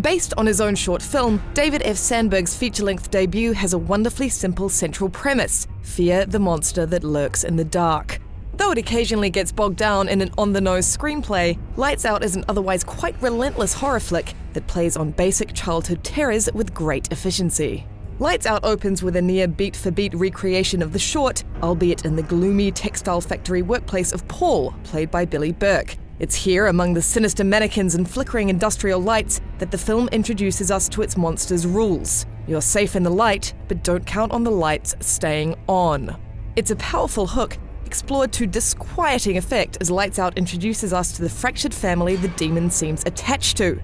Based on his own short film, David F. Sandberg's feature-length debut has a wonderfully simple central premise: fear the monster that lurks in the dark. Though it occasionally gets bogged down in an on-the-nose screenplay, Lights Out is an otherwise quite relentless horror flick that plays on basic childhood terrors with great efficiency. Lights Out opens with a near beat-for-beat recreation of the short, albeit in the gloomy textile factory workplace of Paul, played by Billy Burke. It's here, among the sinister mannequins and flickering industrial lights, that the film introduces us to its monster's rules. You're safe in the light, but don't count on the lights staying on. It's a powerful hook, explored to disquieting effect as Lights Out introduces us to the fractured family the demon seems attached to.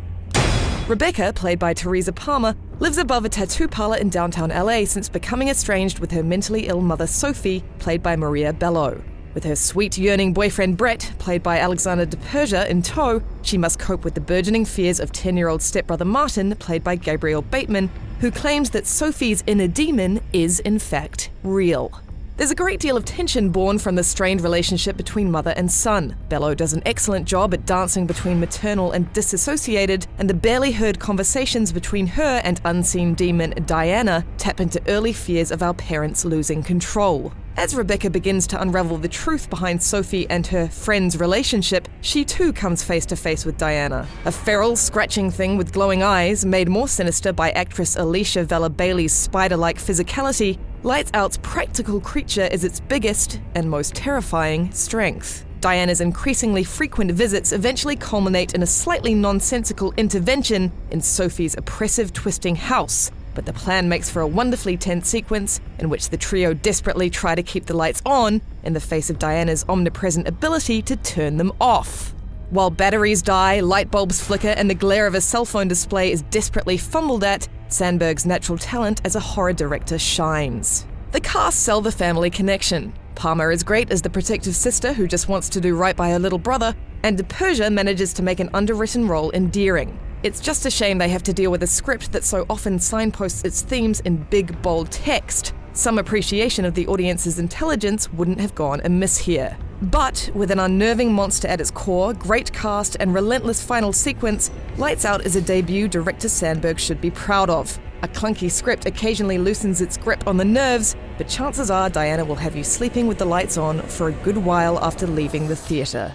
Rebecca, played by Teresa Palmer, lives above a tattoo parlor in downtown LA since becoming estranged with her mentally ill mother Sophie, played by Maria Bello. With her sweet, yearning boyfriend Brett, played by Alexander de Persia, in tow, she must cope with the burgeoning fears of 10-year-old stepbrother Martin, played by Gabriel Bateman, who claims that Sophie's inner demon is, in fact, real. There's a great deal of tension born from the strained relationship between mother and son. Bello does an excellent job at dancing between maternal and disassociated, and the barely heard conversations between her and unseen demon Diana tap into early fears of our parents losing control. As Rebecca begins to unravel the truth behind Sophie and her friend's relationship, she too comes face to face with Diana. A feral, scratching thing with glowing eyes, made more sinister by actress Alicia Vela Bailey's spider-like physicality, Lights Out's practical creature is its biggest and most terrifying strength. Diana's increasingly frequent visits eventually culminate in a slightly nonsensical intervention in Sophie's oppressive, twisting house. But the plan makes for a wonderfully tense sequence in which the trio desperately try to keep the lights on in the face of Diana's omnipresent ability to turn them off. While batteries die, light bulbs flicker, and the glare of a cell phone display is desperately fumbled at, Sandberg's natural talent as a horror director shines. The cast sell the family connection. Palmer is great as the protective sister who just wants to do right by her little brother, and de Persia manages to make an underwritten role endearing. It's just a shame they have to deal with a script that so often signposts its themes in big, bold text. Some appreciation of the audience's intelligence wouldn't have gone amiss here. But with an unnerving monster at its core, great cast, and relentless final sequence, Lights Out is a debut director Sandberg should be proud of. A clunky script occasionally loosens its grip on the nerves, but chances are Diana will have you sleeping with the lights on for a good while after leaving the theatre.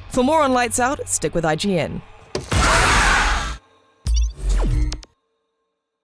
For more on Lights Out, stick with IGN.